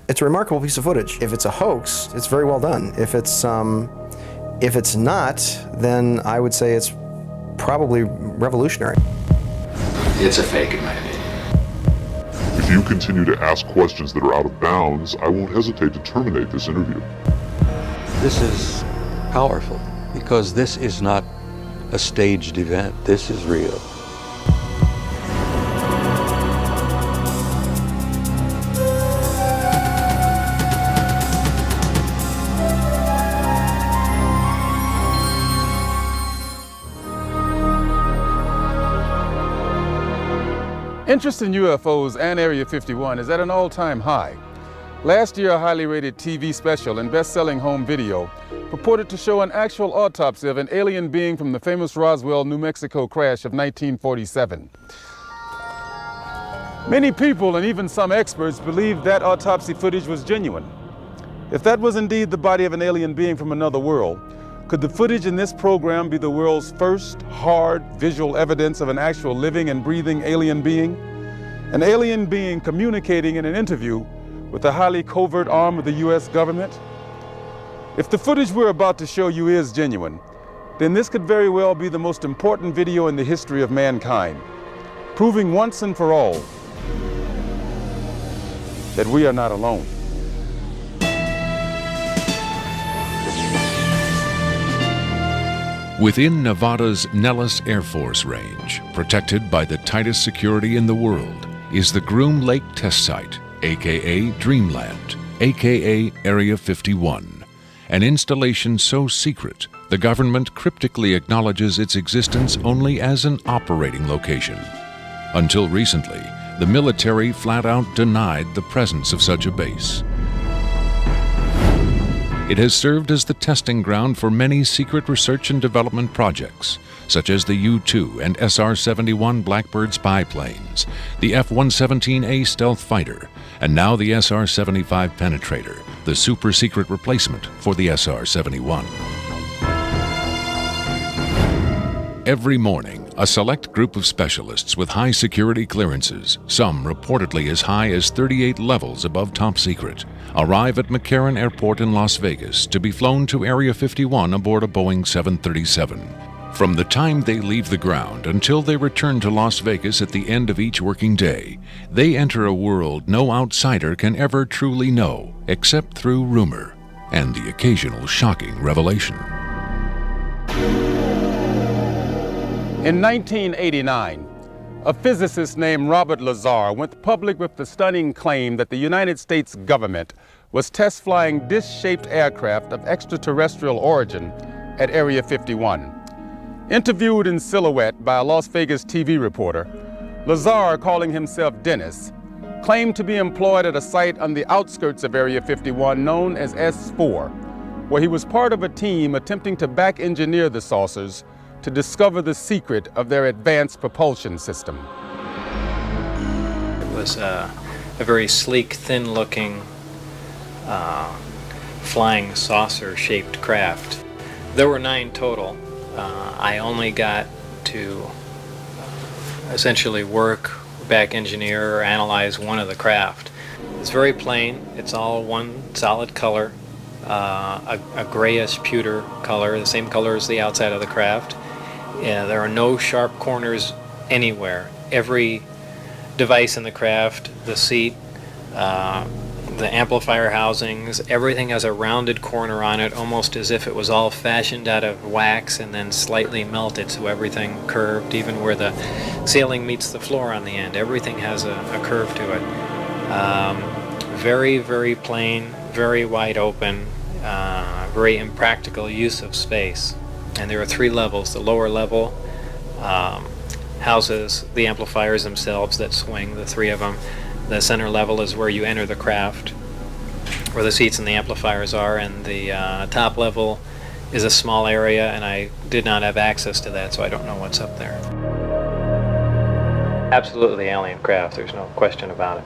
it's a remarkable piece of footage. If it's a hoax, it's very well done. If it's not, then I would say it's probably revolutionary. It's a fake in my opinion. If you continue to ask questions that are out of bounds, I won't hesitate to terminate this interview. This is powerful because this is not a staged event. This is real. Interest in UFOs and Area 51 is at an all-time high. Last year, a highly rated TV special and best-selling home video purported to show an actual autopsy of an alien being from the famous Roswell, New Mexico crash of 1947. Many people and even some experts believed that autopsy footage was genuine. If that was indeed the body of an alien being from another world, could the footage in this program be the world's first hard visual evidence of an actual living and breathing alien being? An alien being communicating in an interview with a highly covert arm of the US government? If the footage we're about to show you is genuine, then this could very well be the most important video in the history of mankind, proving once and for all that we are not alone. Within Nevada's Nellis Air Force Range, protected by the tightest security in the world, is the Groom Lake Test Site, aka Dreamland, aka Area 51, an installation so secret the government cryptically acknowledges its existence only as an operating location. Until recently, the military flat out denied the presence of such a base. It has served as the testing ground for many secret research and development projects, such as the U-2 and SR-71 Blackbird spy planes, the F-117A stealth fighter, and now the SR-75 penetrator, the super-secret replacement for the SR-71. Every morning, a select group of specialists with high security clearances, some reportedly as high as 38 levels above top secret, arrive at McCarran Airport in Las Vegas to be flown to Area 51 aboard a Boeing 737. From the time they leave the ground until they return to Las Vegas at the end of each working day, they enter a world no outsider can ever truly know, except through rumor and the occasional shocking revelation. In 1989, a physicist named Robert Lazar went public with the stunning claim that the United States government was test flying disc-shaped aircraft of extraterrestrial origin at Area 51. Interviewed in silhouette by a Las Vegas TV reporter, Lazar, calling himself Dennis, claimed to be employed at a site on the outskirts of Area 51 known as S4, where he was part of a team attempting to back-engineer the saucers to discover the secret of their advanced propulsion system. It was a very sleek, thin-looking, flying saucer-shaped craft. There were 9 total. I only got to essentially work, back engineer, or analyze one of the craft. It's very plain. It's all one solid color, a grayish pewter color, the same color as the outside of the craft. There are no sharp corners anywhere. Every device in the craft, the seat, the amplifier housings, everything has a rounded corner on it, almost as if it was all fashioned out of wax and then slightly melted, so everything curved, even where the ceiling meets the floor on the end. Everything has a curve to it. Very, very plain, very wide open, very impractical use of space. And there are 3 levels. The lower level houses the amplifiers themselves that swing, the 3 of them. The center level is where you enter the craft, where the seats and the amplifiers are, and the top level is a small area, and I did not have access to that, so I don't know what's up there. Absolutely alien craft, there's no question about it.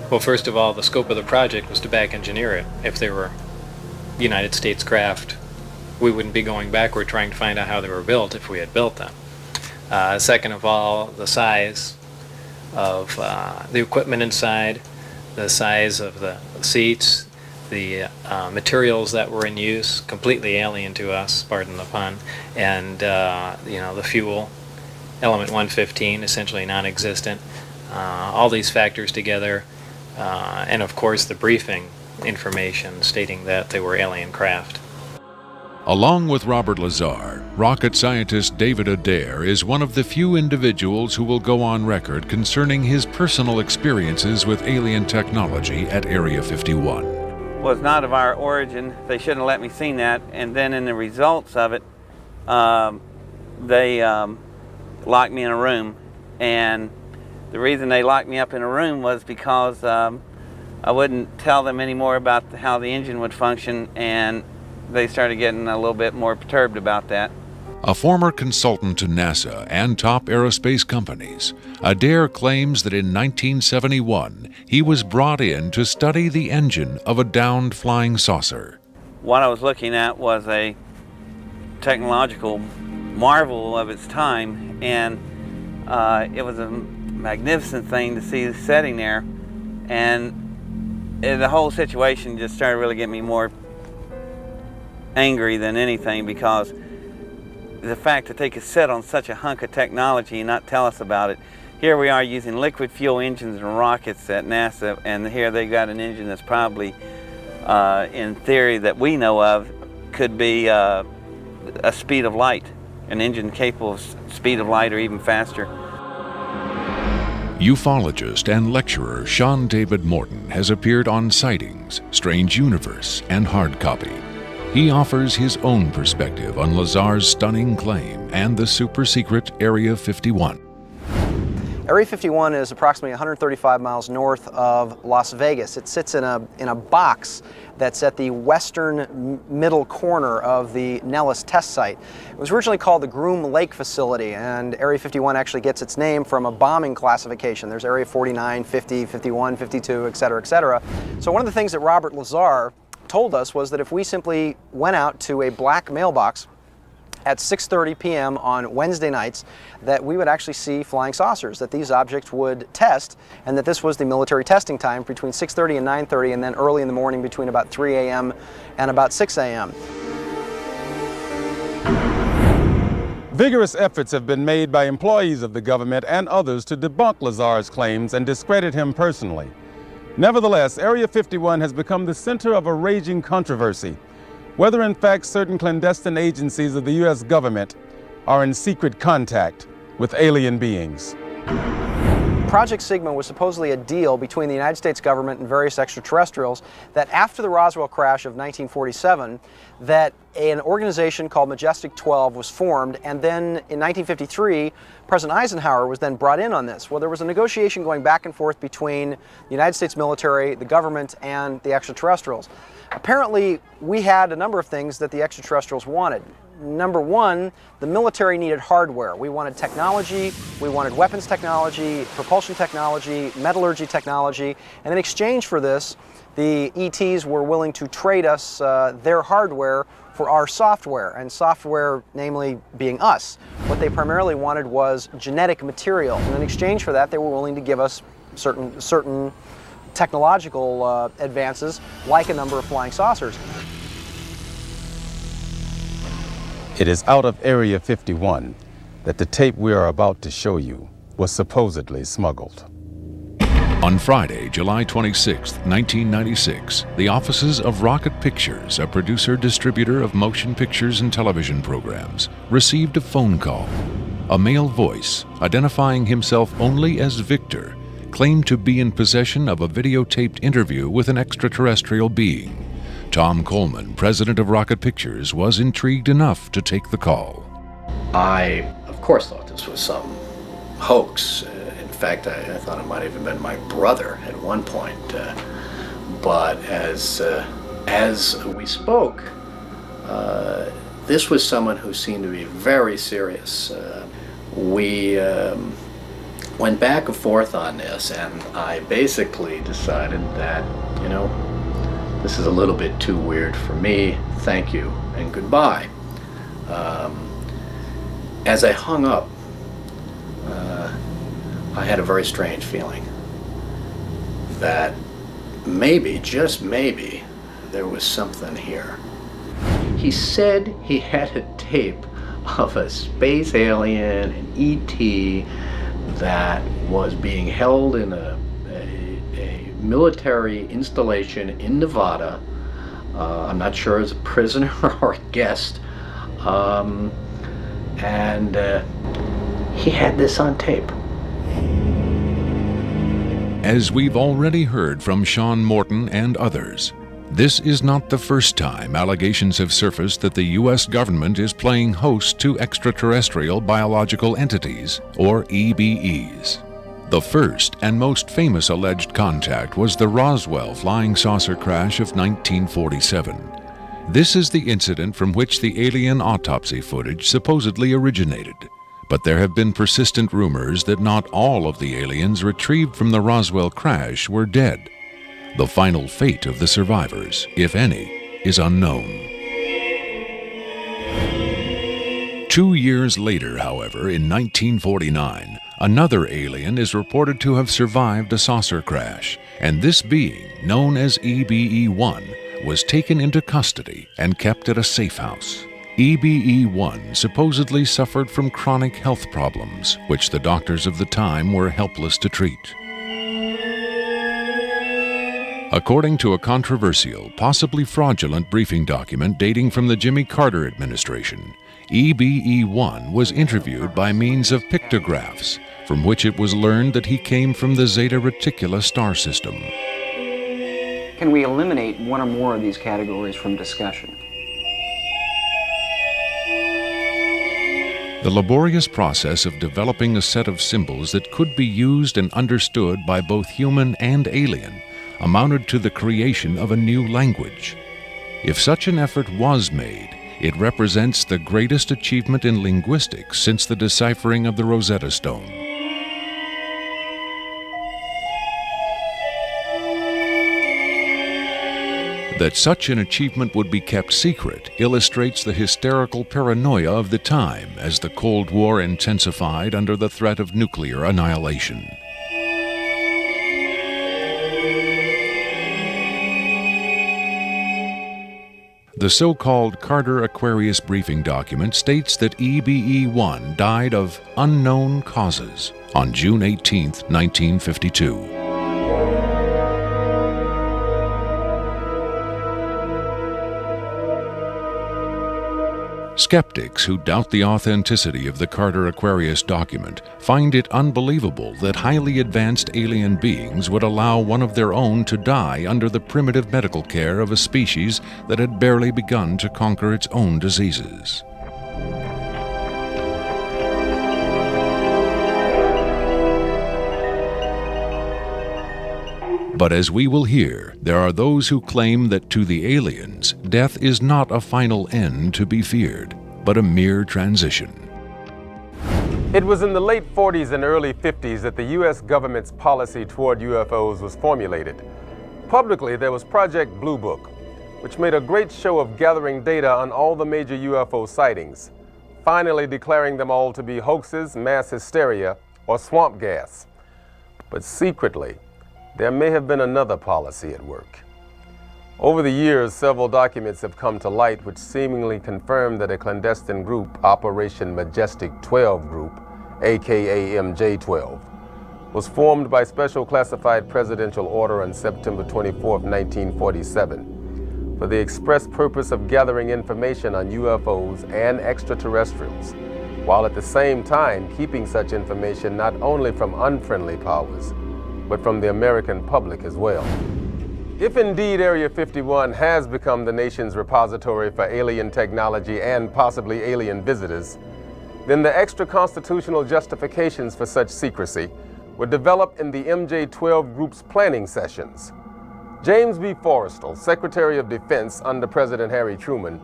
Well, first of all, the scope of the project was to back engineer it. If they were United States craft, we wouldn't be going backward trying to find out how they were built if we had built them. Second of all, the size of the equipment inside, the size of the seats, the materials that were in use, completely alien to us, pardon the pun, and the fuel, element 115, essentially non-existent. All these factors together, and of course the briefing information stating that they were alien craft. Along with Robert Lazar, rocket scientist David Adair is one of the few individuals who will go on record concerning his personal experiences with alien technology at Area 51. Was not of our origin. They shouldn't have let me see that. And then in the results of it, they locked me in a room. And the reason they locked me up in a room was because I wouldn't tell them any more about how the engine would function, and they started getting a little bit more perturbed about that. A former consultant to NASA and top aerospace companies, Adair claims that in 1971 he was brought in to study the engine of a downed flying saucer. What I was looking at was a technological marvel of its time, and it was a magnificent thing to see sitting there, and the whole situation just started really getting me more angry than anything, because the fact that they could sit on such a hunk of technology and not tell us about it. Here we are using liquid fuel engines and rockets at NASA, and here they got an engine that's probably, in theory that we know of, could be a speed of light, an engine capable of speed of light or even faster. Ufologist and lecturer Sean David Morton has appeared on Sightings, Strange Universe, and Hard Copy. He offers his own perspective on Lazar's stunning claim and the super-secret Area 51. Area 51 is approximately 135 miles north of Las Vegas. It sits in a box that's at the western middle corner of the Nellis test site. It was originally called the Groom Lake Facility, and Area 51 actually gets its name from a bombing classification. There's Area 49, 50, 51, 52, et cetera, et cetera. So one of the things that Robert Lazar told us was that if we simply went out to a black mailbox at 6:30 p.m. on Wednesday nights, that we would actually see flying saucers, that these objects would test, and that this was the military testing time between 6:30 and 9:30, and then early in the morning between about 3 a.m. and about 6 a.m. Vigorous efforts have been made by employees of the government and others to debunk Lazar's claims and discredit him personally. Nevertheless, Area 51 has become the center of a raging controversy, whether in fact certain clandestine agencies of the U.S. government are in secret contact with alien beings. Project Sigma was supposedly a deal between the United States government and various extraterrestrials that after the Roswell crash of 1947, that an organization called Majestic 12 was formed, and then in 1953, President Eisenhower was then brought in on this. Well, there was a negotiation going back and forth between the United States military, the government, and the extraterrestrials. Apparently, we had a number of things that the extraterrestrials wanted. Number one, the military needed hardware. We wanted technology, we wanted weapons technology, propulsion technology, metallurgy technology, and in exchange for this, the ETs were willing to trade us their hardware for our software, and software namely being us. What they primarily wanted was genetic material, and in exchange for that, they were willing to give us certain technological advances, like a number of flying saucers. It is out of Area 51 that the tape we are about to show you was supposedly smuggled. On Friday, July 26, 1996, the offices of Rocket Pictures, a producer-distributor of motion pictures and television programs, received a phone call. A male voice, identifying himself only as Victor, claimed to be in possession of a videotaped interview with an extraterrestrial being. Tom Coleman, president of Rocket Pictures, was intrigued enough to take the call. I, of course, thought this was some hoax. In fact, I thought it might have even been my brother at one point. But as we spoke, this was someone who seemed to be very serious. We went back and forth on this, and I basically decided that, this is a little bit too weird for me. Thank you and goodbye. As I hung up, I had a very strange feeling that maybe, just maybe, there was something here. He said he had a tape of a space alien, an ET, that was being held in a military installation in Nevada. I'm not sure as a prisoner or a guest. And he had this on tape. As we've already heard from Sean Morton and others, this is not the first time allegations have surfaced that the U.S. government is playing host to extraterrestrial biological entities, or EBEs. The first and most famous alleged contact was the Roswell flying saucer crash of 1947. This is the incident from which the alien autopsy footage supposedly originated. But there have been persistent rumors that not all of the aliens retrieved from the Roswell crash were dead. The final fate of the survivors, if any, is unknown. 2 years later, however, in 1949, another alien is reported to have survived a saucer crash, and this being, known as EBE-1, was taken into custody and kept at a safe house. EBE-1 supposedly suffered from chronic health problems, which the doctors of the time were helpless to treat. According to a controversial, possibly fraudulent briefing document dating from the Jimmy Carter administration, EBE-1 was interviewed by means of pictographs, from which it was learned that he came from the Zeta Reticuli star system. Can we eliminate one or more of these categories from discussion? The laborious process of developing a set of symbols that could be used and understood by both human and alien amounted to the creation of a new language. If such an effort was made, it represents the greatest achievement in linguistics since the deciphering of the Rosetta Stone. That such an achievement would be kept secret illustrates the hysterical paranoia of the time as the Cold War intensified under the threat of nuclear annihilation. The so-called Carter Aquarius briefing document states that EBE-1 died of unknown causes on June 18, 1952. Skeptics who doubt the authenticity of the Carter Aquarius document find it unbelievable that highly advanced alien beings would allow one of their own to die under the primitive medical care of a species that had barely begun to conquer its own diseases. But as we will hear, there are those who claim that to the aliens, death is not a final end to be feared, but a mere transition. It was in the late 40s and early 50s that the U.S. government's policy toward UFOs was formulated. Publicly, there was Project Blue Book, which made a great show of gathering data on all the major UFO sightings, finally declaring them all to be hoaxes, mass hysteria, or swamp gas. But secretly, there may have been another policy at work. Over the years, several documents have come to light which seemingly confirm that a clandestine group, Operation Majestic 12 Group, aka MJ-12, was formed by special classified presidential order on September 24, 1947, for the express purpose of gathering information on UFOs and extraterrestrials, while at the same time keeping such information not only from unfriendly powers, but from the American public as well. If indeed Area 51 has become the nation's repository for alien technology and possibly alien visitors, then the extra-constitutional justifications for such secrecy were developed in the MJ-12 Group's planning sessions. James B. Forrestal, Secretary of Defense under President Harry Truman,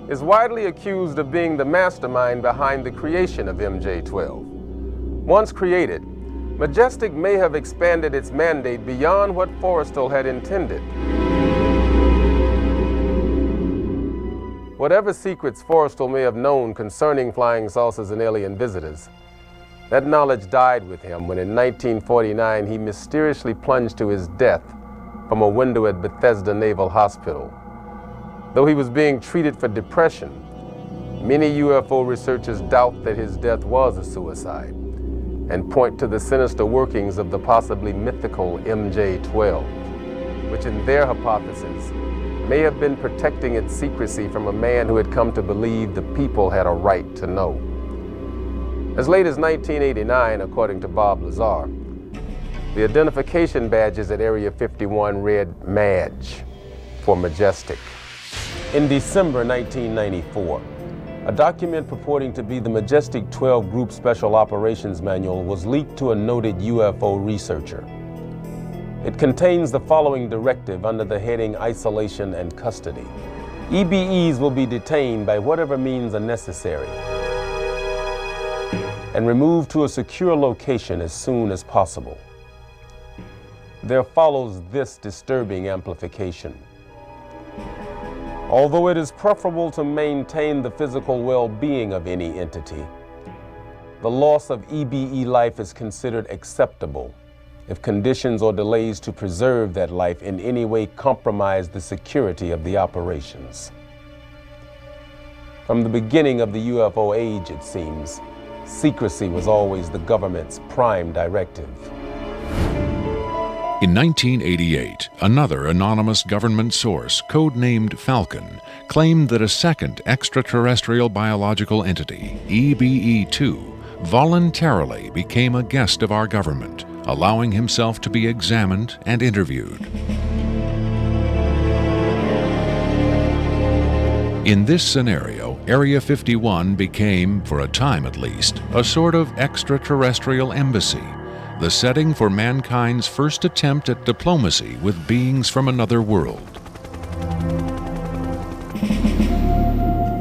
is widely accused of being the mastermind behind the creation of MJ-12. Once created, Majestic may have expanded its mandate beyond what Forrestal had intended. Whatever secrets Forrestal may have known concerning flying saucers and alien visitors, that knowledge died with him when in 1949 he mysteriously plunged to his death from a window at Bethesda Naval Hospital. Though he was being treated for depression, many UFO researchers doubt that his death was a suicide and point to the sinister workings of the possibly mythical MJ-12, which in their hypothesis may have been protecting its secrecy from a man who had come to believe the people had a right to know. As late as 1989, according to Bob Lazar, the identification badges at Area 51 read MAJ for Majestic. In December 1994, a document purporting to be the Majestic 12 Group Special Operations Manual was leaked to a noted UFO researcher. It contains the following directive under the heading Isolation and Custody. EBEs will be detained by whatever means are necessary and removed to a secure location as soon as possible. There follows this disturbing amplification. Although it is preferable to maintain the physical well-being of any entity, the loss of EBE life is considered acceptable if conditions or delays to preserve that life in any way compromise the security of the operations. From the beginning of the UFO age, it seems, secrecy was always the government's prime directive. In 1988, another anonymous government source, codenamed Falcon, claimed that a second extraterrestrial biological entity, EBE-2, voluntarily became a guest of our government, allowing himself to be examined and interviewed. In this scenario, Area 51 became, for a time at least, a sort of extraterrestrial embassy, the setting for mankind's first attempt at diplomacy with beings from another world.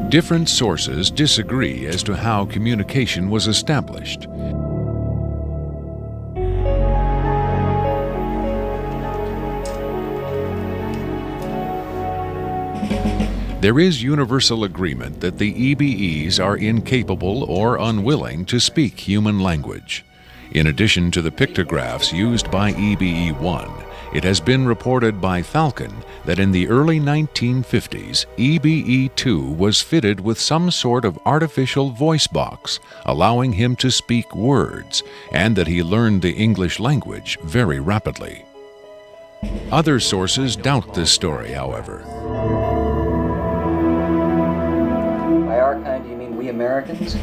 Different sources disagree as to how communication was established. There is universal agreement that the EBEs are incapable or unwilling to speak human language. In addition to the pictographs used by EBE-1, it has been reported by Falcon that in the early 1950s, EBE-2 was fitted with some sort of artificial voice box, allowing him to speak words, and that he learned the English language very rapidly. Other sources doubt this story, however. By our kind, do you mean we Americans?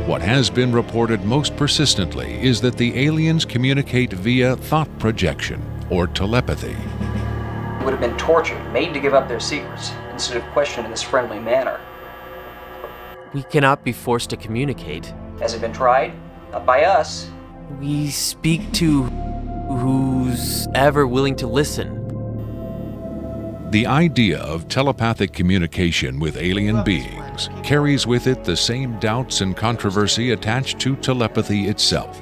What has been reported most persistently is that the aliens communicate via thought projection, or telepathy. Would have been tortured, made to give up their secrets, instead of questioned in this friendly manner. We cannot be forced to communicate. Has it been tried? Not by us. We speak to who's ever willing to listen. The idea of telepathic communication with alien beings carries with it the same doubts and controversy attached to telepathy itself.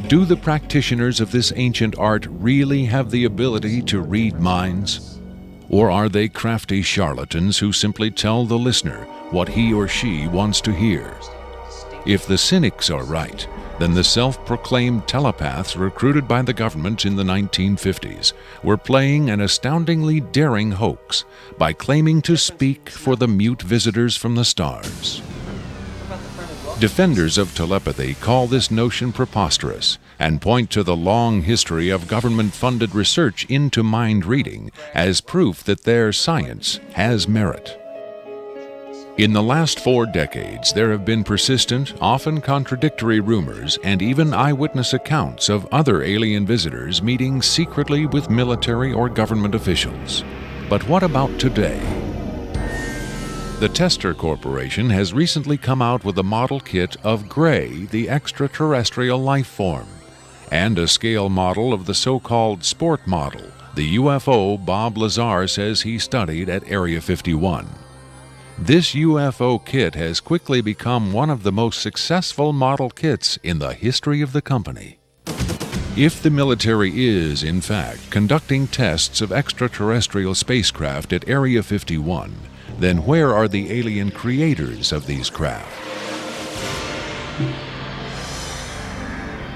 Do the practitioners of this ancient art really have the ability to read minds? Or are they crafty charlatans who simply tell the listener what he or she wants to hear? If the cynics are right, then the self-proclaimed telepaths recruited by the government in the 1950s were playing an astoundingly daring hoax by claiming to speak for the mute visitors from the stars. Defenders of telepathy call this notion preposterous and point to the long history of government-funded research into mind reading as proof that their science has merit. In the last 4 decades, there have been persistent, often contradictory rumors and even eyewitness accounts of other alien visitors meeting secretly with military or government officials. But what about today? The Tester Corporation has recently come out with a model kit of Gray, the extraterrestrial life form, and a scale model of the so-called sport model, the UFO Bob Lazar says he studied at Area 51. This UFO kit has quickly become one of the most successful model kits in the history of the company. If the military is, in fact, conducting tests of extraterrestrial spacecraft at Area 51, then where are the alien creators of these craft?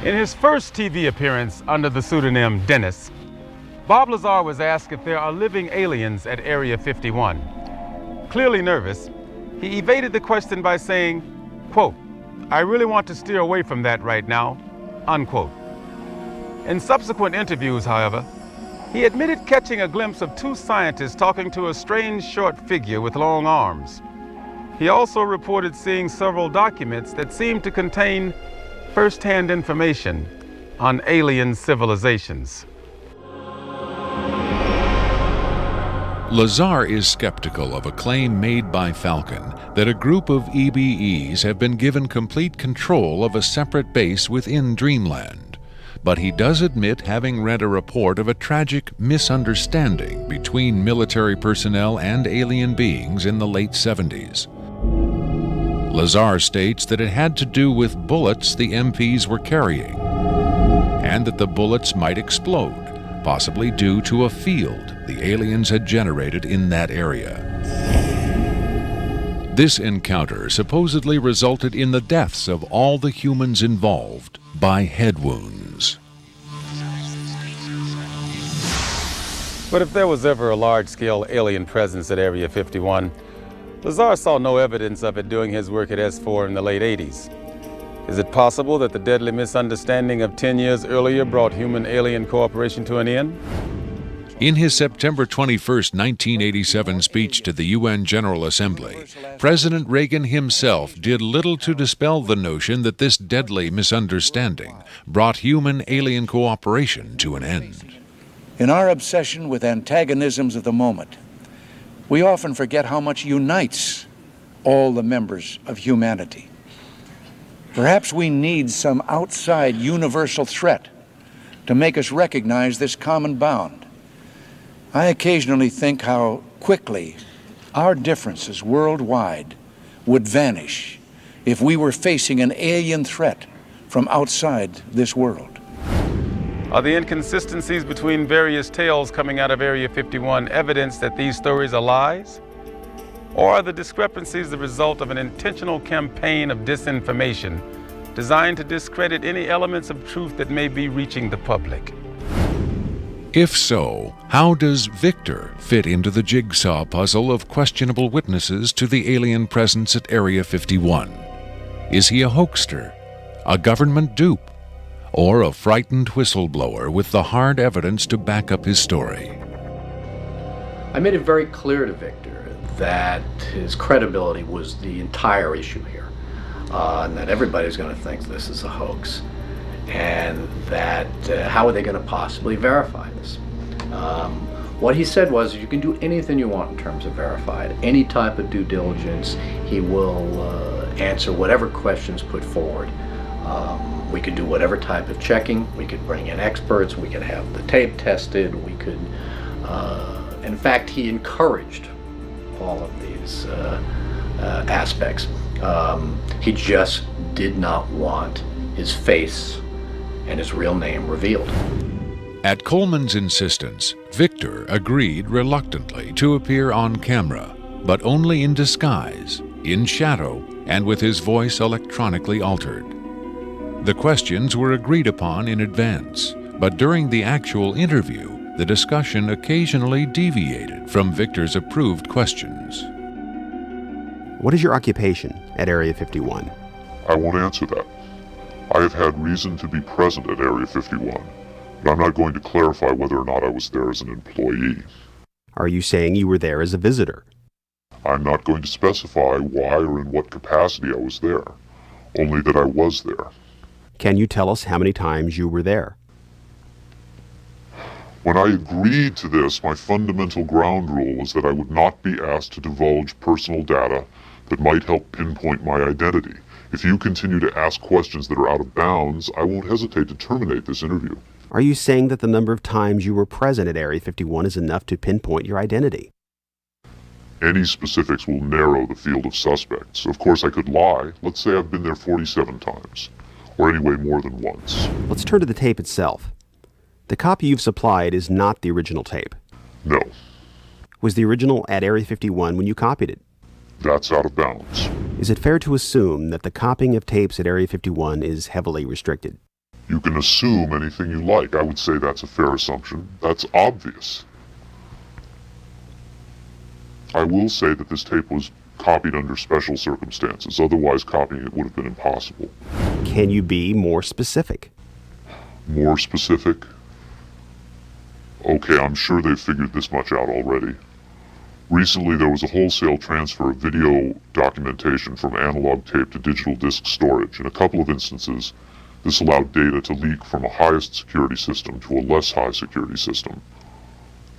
In his first TV appearance under the pseudonym Dennis, Bob Lazar was asked if there are living aliens at Area 51. Clearly nervous, he evaded the question by saying, quote, "I really want to steer away from that right now," unquote. In subsequent interviews, however, he admitted catching a glimpse of two scientists talking to a strange short figure with long arms. He also reported seeing several documents that seemed to contain first-hand information on alien civilizations. Lazar is skeptical of a claim made by Falcon that a group of EBEs have been given complete control of a separate base within Dreamland. But he does admit having read a report of a tragic misunderstanding between military personnel and alien beings in the late 70s. Lazar states that it had to do with bullets the MPs were carrying, and that the bullets might explode, possibly due to a field the aliens had generated in that area. This encounter supposedly resulted in the deaths of all the humans involved by head wounds. But if there was ever a large-scale alien presence at Area 51, Lazar saw no evidence of it doing his work at S4 in the late 80s. Is it possible that the deadly misunderstanding of 10 years earlier brought human-alien cooperation to an end? In his September 21, 1987 speech to the UN General Assembly, President Reagan himself did little to dispel the notion that this deadly misunderstanding brought human-alien cooperation to an end. In our obsession with antagonisms of the moment, we often forget how much unites all the members of humanity. Perhaps we need some outside universal threat to make us recognize this common bound. I occasionally think how quickly our differences worldwide would vanish if we were facing an alien threat from outside this world. Are the inconsistencies between various tales coming out of Area 51 evidence that these stories are lies? Or are the discrepancies the result of an intentional campaign of disinformation designed to discredit any elements of truth that may be reaching the public? If so, how does Victor fit into the jigsaw puzzle of questionable witnesses to the alien presence at Area 51? Is he a hoaxer, a government dupe, or a frightened whistleblower with the hard evidence to back up his story? I made it very clear to Victor that his credibility was the entire issue here, and that everybody's going to think this is a hoax, and that how are they going to possibly verify this? What he said was, you can do anything you want in terms of verified, any type of due diligence. He will answer whatever questions put forward. We could do whatever type of checking. We could bring in experts. We could have the tape tested. We could, in fact, he encouraged all of these aspects. He just did not want his face and his real name revealed. At Coleman's insistence, Victor agreed reluctantly to appear on camera, but only in disguise, in shadow, and with his voice electronically altered. The questions were agreed upon in advance, but during the actual interview, the discussion occasionally deviated from Victor's approved questions. What is your occupation at Area 51? I won't answer that. I have had reason to be present at Area 51, but I'm not going to clarify whether or not I was there as an employee. Are you saying you were there as a visitor? I'm not going to specify why or in what capacity I was there, only that I was there. Can you tell us how many times you were there? When I agreed to this, my fundamental ground rule was that I would not be asked to divulge personal data that might help pinpoint my identity. If you continue to ask questions that are out of bounds, I won't hesitate to terminate this interview. Are you saying that the number of times you were present at Area 51 is enough to pinpoint your identity? Any specifics will narrow the field of suspects. Of course, I could lie. Let's say I've been there 47 times, or anyway more than once. Let's turn to the tape itself. The copy you've supplied is not the original tape. No. Was the original at Area 51 when you copied it? That's out of bounds. Is it fair to assume that the copying of tapes at Area 51 is heavily restricted? You can assume anything you like. I would say that's a fair assumption. That's obvious. I will say that this tape was copied under special circumstances. Otherwise, copying it would have been impossible. Can you be more specific? More specific? Okay, I'm sure they've figured this much out already. Recently, there was a wholesale transfer of video documentation from analog tape to digital disk storage. In a couple of instances, this allowed data to leak from a highest security system to a less high security system.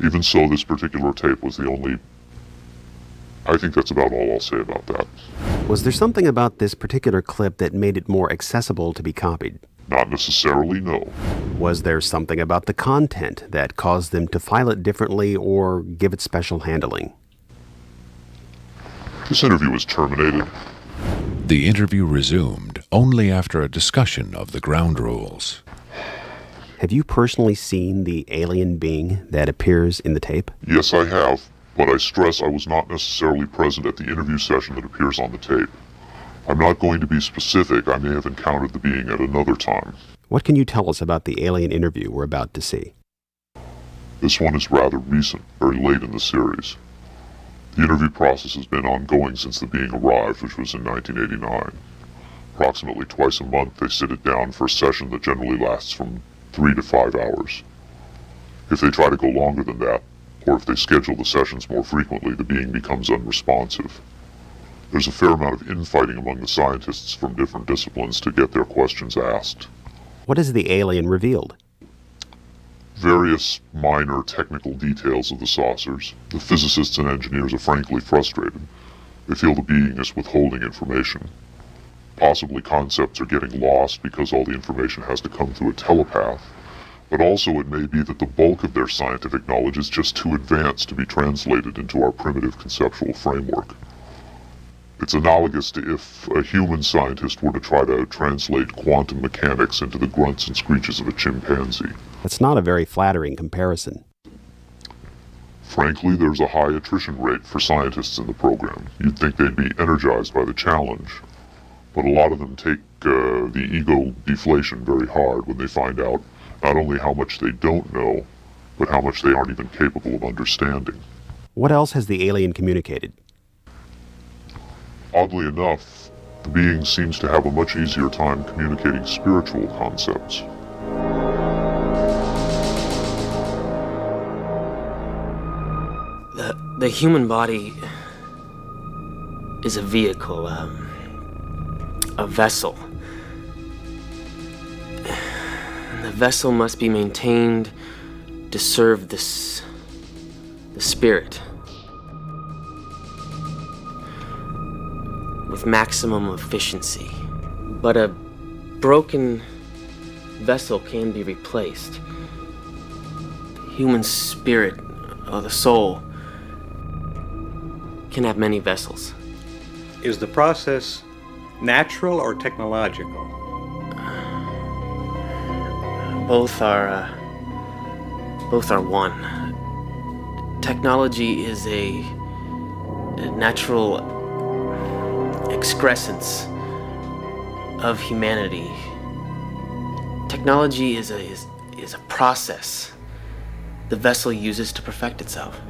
Even so, this particular tape was the only... I think that's about all I'll say about that. Was there something about this particular clip that made it more accessible to be copied? Not necessarily, no. Was there something about the content that caused them to file it differently or give it special handling? This interview was terminated. The interview resumed only after a discussion of the ground rules. Have you personally seen the alien being that appears in the tape? Yes, I have, but I stress I was not necessarily present at the interview session that appears on the tape. I'm not going to be specific. I may have encountered the being at another time. What can you tell us about the alien interview we're about to see? This one is rather recent, very late in the series. The interview process has been ongoing since the being arrived, which was in 1989. Approximately twice a month, they sit it down for a session that generally lasts from 3 to 5 hours. If they try to go longer than that, or if they schedule the sessions more frequently, the being becomes unresponsive. There's a fair amount of infighting among the scientists from different disciplines to get their questions asked. What has the alien revealed? Various minor technical details of the saucers. The physicists and engineers are frankly frustrated. They feel the being is withholding information. Possibly concepts are getting lost because all the information has to come through a telepath. But also it may be that the bulk of their scientific knowledge is just too advanced to be translated into our primitive conceptual framework. It's analogous to if a human scientist were to try to translate quantum mechanics into the grunts and screeches of a chimpanzee. That's not a very flattering comparison. Frankly, there's a high attrition rate for scientists in the program. You'd think they'd be energized by the challenge, but a lot of them take the ego deflation very hard when they find out not only how much they don't know, but how much they aren't even capable of understanding. What else has the alien communicated? Oddly enough, the being seems to have a much easier time communicating spiritual concepts. The human body is a vehicle, a vessel. The vessel must be maintained to serve the spirit with maximum efficiency. But a broken vessel can be replaced. The human spirit, or the soul, can have many vessels. Is the process natural or technological? Both are one. Technology is a natural excrescence of humanity. Technology is a process the vessel uses to perfect itself.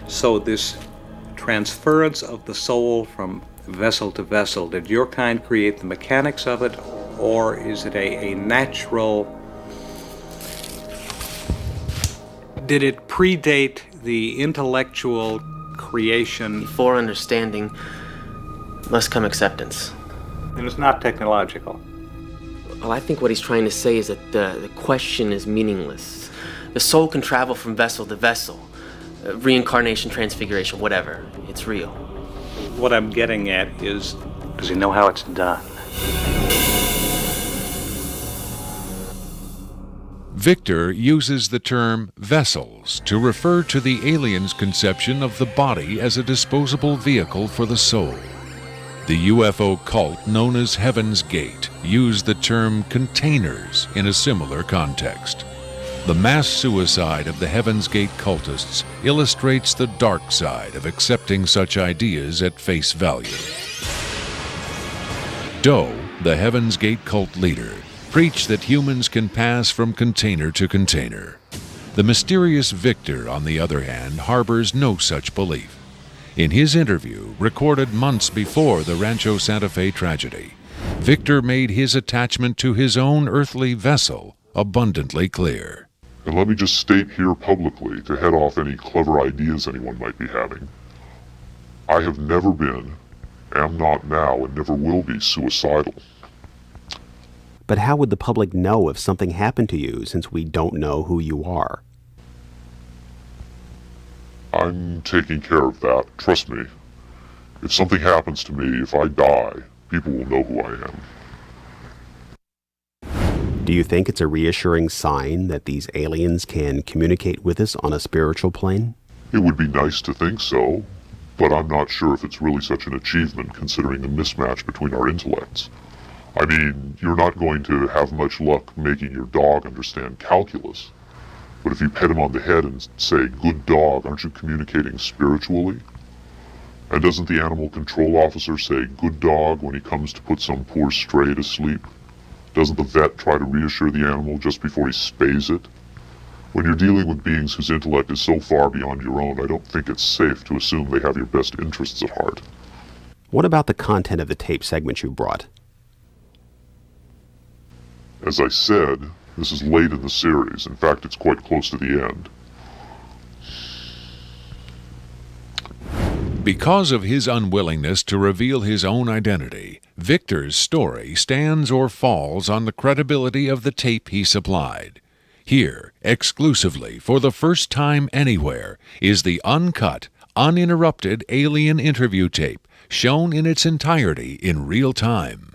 So this transference of the soul from vessel to vessel, did your kind create the mechanics of it, or is it a natural... Did it predate the intellectual creation? Before understanding must come acceptance. And it's not technological. Well, I think what he's trying to say is that the question is meaningless. The soul can travel from vessel to vessel. Reincarnation, transfiguration, whatever. It's real. What I'm getting at is, does he know how it's done? Victor uses the term vessels to refer to the alien's conception of the body as a disposable vehicle for the soul. The UFO cult known as Heaven's Gate used the term containers in a similar context. The mass suicide of the Heaven's Gate cultists illustrates the dark side of accepting such ideas at face value. Doe, the Heaven's Gate cult leader, preach that humans can pass from container to container. The mysterious Victor, on the other hand, harbors no such belief. In his interview, recorded months before the Rancho Santa Fe tragedy, Victor made his attachment to his own earthly vessel abundantly clear. And let me just state here publicly, to head off any clever ideas anyone might be having, I have never been, am not now, and never will be suicidal. But how would the public know if something happened to you, since we don't know who you are? I'm taking care of that, trust me. If something happens to me, if I die, people will know who I am. Do you think it's a reassuring sign that these aliens can communicate with us on a spiritual plane? It would be nice to think so, but I'm not sure if it's really such an achievement considering the mismatch between our intellects. I mean, you're not going to have much luck making your dog understand calculus. But if you pet him on the head and say, "Good dog," aren't you communicating spiritually? And doesn't the animal control officer say, "Good dog," when he comes to put some poor stray to sleep? Doesn't the vet try to reassure the animal just before he spays it? When you're dealing with beings whose intellect is so far beyond your own, I don't think it's safe to assume they have your best interests at heart. What about the content of the tape segment you brought? As I said, this is late in the series. In fact, it's quite close to the end. Because of his unwillingness to reveal his own identity, Victor's story stands or falls on the credibility of the tape he supplied. Here, exclusively, for the first time anywhere, is the uncut, uninterrupted alien interview tape, shown in its entirety in real time.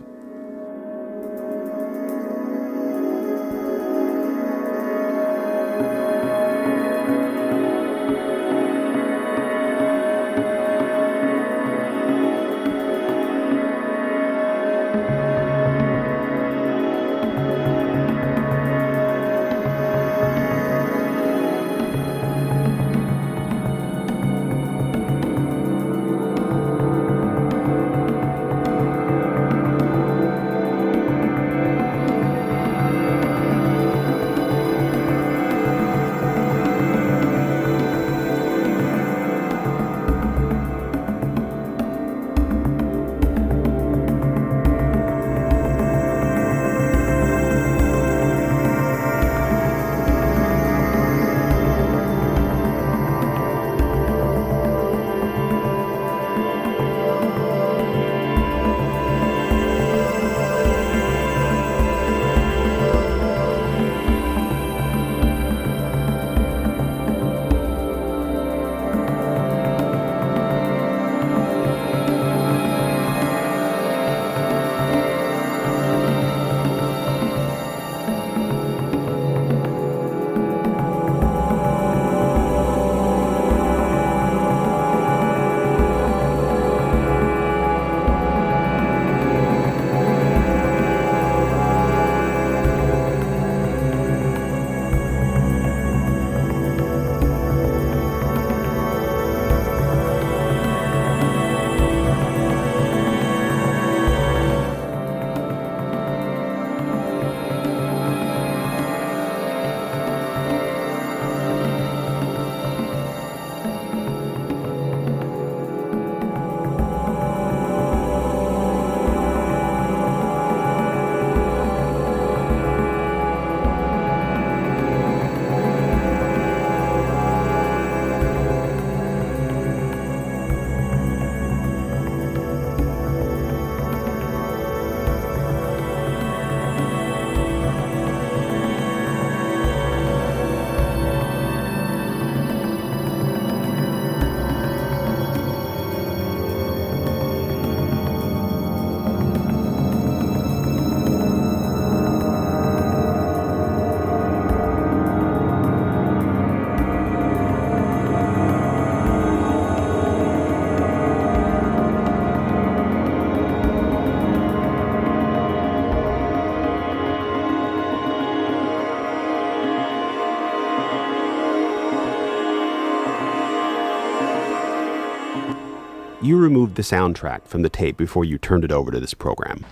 You removed the soundtrack from the tape before you turned it over to this program.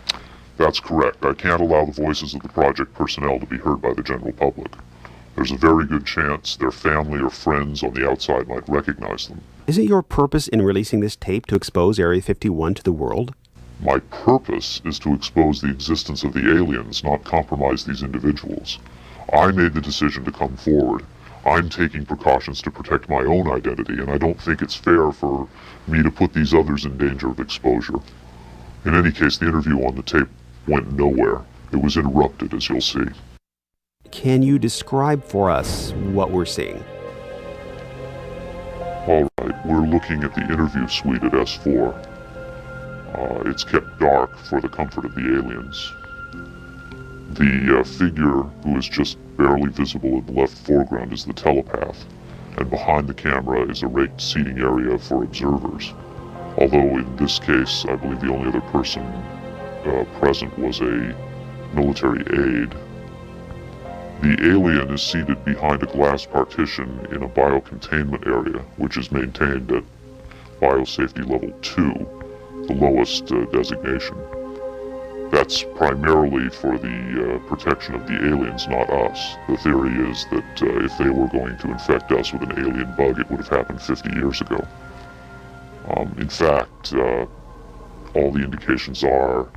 That's correct. I can't allow the voices of the project personnel to be heard by the general public. There's a very good chance their family or friends on the outside might recognize them. Isn't your purpose in releasing this tape to expose Area 51 to the world? My purpose is to expose the existence of the aliens, not compromise these individuals. I made the decision to come forward. I'm taking precautions to protect my own identity, and I don't think it's fair for me to put these others in danger of exposure. In any case, the interview on the tape went nowhere. It was interrupted, as you'll see. Can you describe for us what we're seeing? All right, we're looking at the interview suite at S4. It's kept dark for the comfort of the aliens. The figure who is just barely visible in the left foreground is the telepath, and behind the camera is a raked seating area for observers. Although in this case, I believe the only other person present was a military aide. The alien is seated behind a glass partition in a biocontainment area, which is maintained at Biosafety Level 2, the lowest designation. That's primarily for the protection of the aliens, not us. The theory is that if they were going to infect us with an alien bug, it would have happened 50 years ago. In fact, all the indications are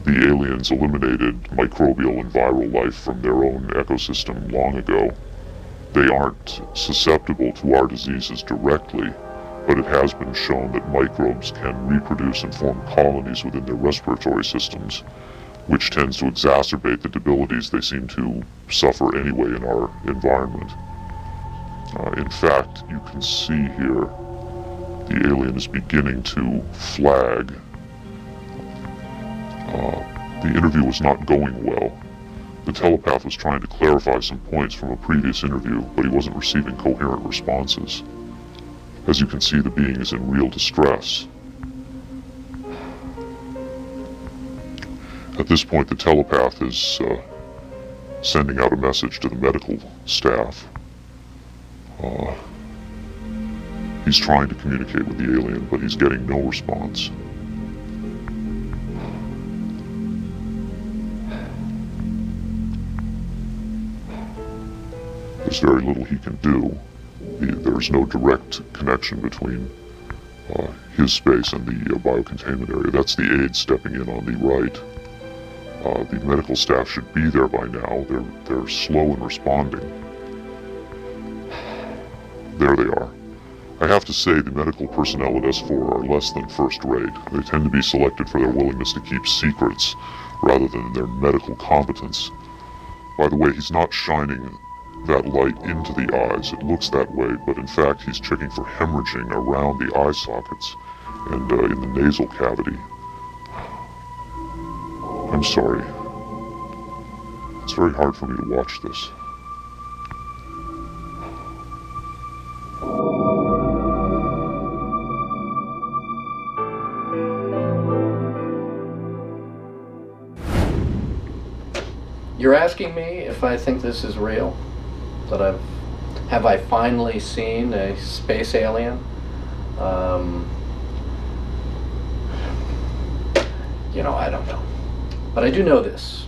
the aliens eliminated microbial and viral life from their own ecosystem long ago. They aren't susceptible to our diseases directly, but it has been shown that microbes can reproduce and form colonies within their respiratory systems, which tends to exacerbate the debilities they seem to suffer anyway in our environment. In fact, you can see here the alien is beginning to flag. The interview was not going well. The telepath was trying to clarify some points from a previous interview, but he wasn't receiving coherent responses. As you can see, the being is in real distress. At this point, the telepath is sending out a message to the medical staff. He's trying to communicate with the alien, but he's getting no response. There's very little he can do. There's no direct connection between his space and the biocontainment area. That's the aide stepping in on the right. The medical staff should be there by now. They're slow in responding. There they are. I have to say the medical personnel at S4 are less than first rate. They tend to be selected for their willingness to keep secrets rather than their medical competence. By the way, he's not shining that light into the eyes. It looks that way, but in fact he's checking for hemorrhaging around the eye sockets and in the nasal cavity. I'm sorry. It's very hard for me to watch this. You're asking me if I think this is real? That have I finally seen a space alien? I don't know. But I do know this.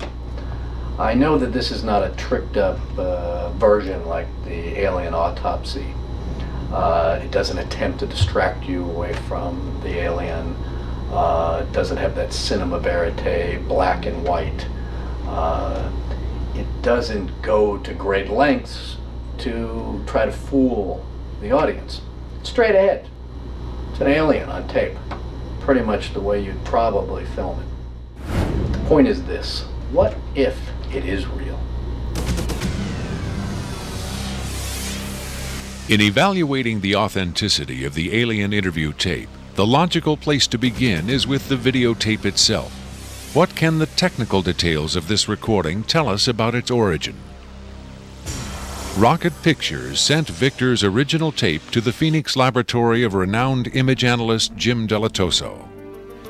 I know that this is not a tricked up version like the Alien Autopsy. It doesn't attempt to distract you away from the alien. It doesn't have that cinema verite, black and white. It doesn't go to great lengths to try to fool the audience. It's straight ahead. It's an alien on tape. Pretty much the way you'd probably film it. The point is this: what if it is real? In evaluating the authenticity of the alien interview tape, the logical place to begin is with the videotape itself. What can the technical details of this recording tell us about its origin? Rocket Pictures sent Victor's original tape to the Phoenix laboratory of renowned image analyst Jim Delatoso.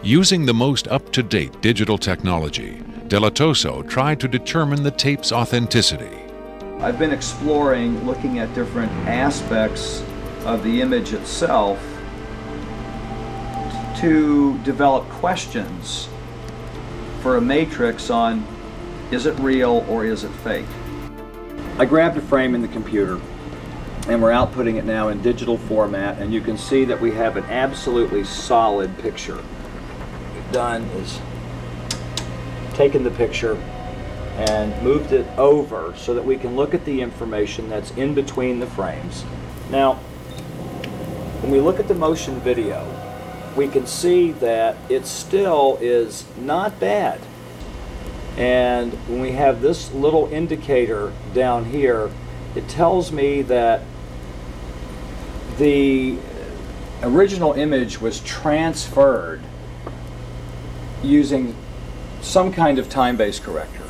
Using the most up-to-date digital technology, Delatoso tried to determine the tape's authenticity. I've been exploring, looking at different aspects of the image itself to develop questions for a matrix on is it real or is it fake. I grabbed a frame in the computer and we're outputting it now in digital format, and you can see that we have an absolutely solid picture. What we've done is taken the picture and moved it over so that we can look at the information that's in between the frames. Now, when we look at the motion video, we can see that it still is not bad. And when we have this little indicator down here, it tells me that the original image was transferred using some kind of time-based corrector.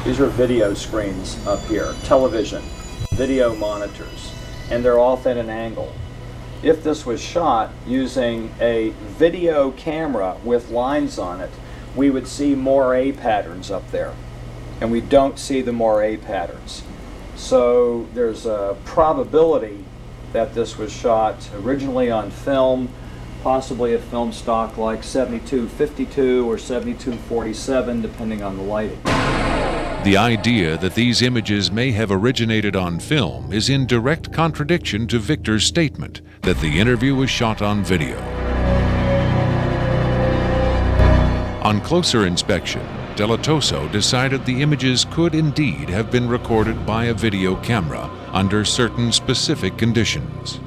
These are video screens up here, television, video monitors, and they're off at an angle. If this was shot using a video camera with lines on it, we would see moire patterns up there, and we don't see the moire patterns. So there's a probability that this was shot originally on film, possibly a film stock like 7252 or 7247, depending on the lighting. The idea that these images may have originated on film is in direct contradiction to Victor's statement that the interview was shot on video. On closer inspection, Della Toso decided the images could indeed have been recorded by a video camera under certain specific conditions.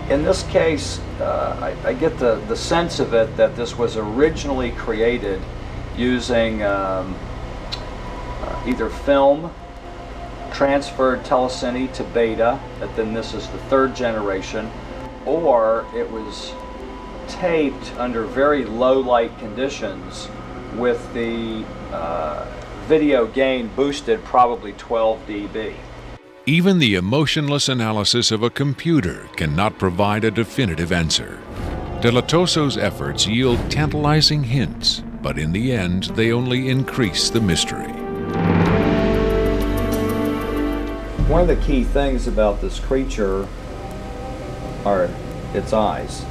In this case, I get the sense of it that this was originally created using either film, transferred telecine to beta, and then this is the third generation, or it was taped under very low light conditions with the video gain boosted probably 12 dB. Even the emotionless analysis of a computer cannot provide a definitive answer. Della Toso's efforts yield tantalizing hints, but in the end they only increase the mystery. One of the key things about this creature are its eyes.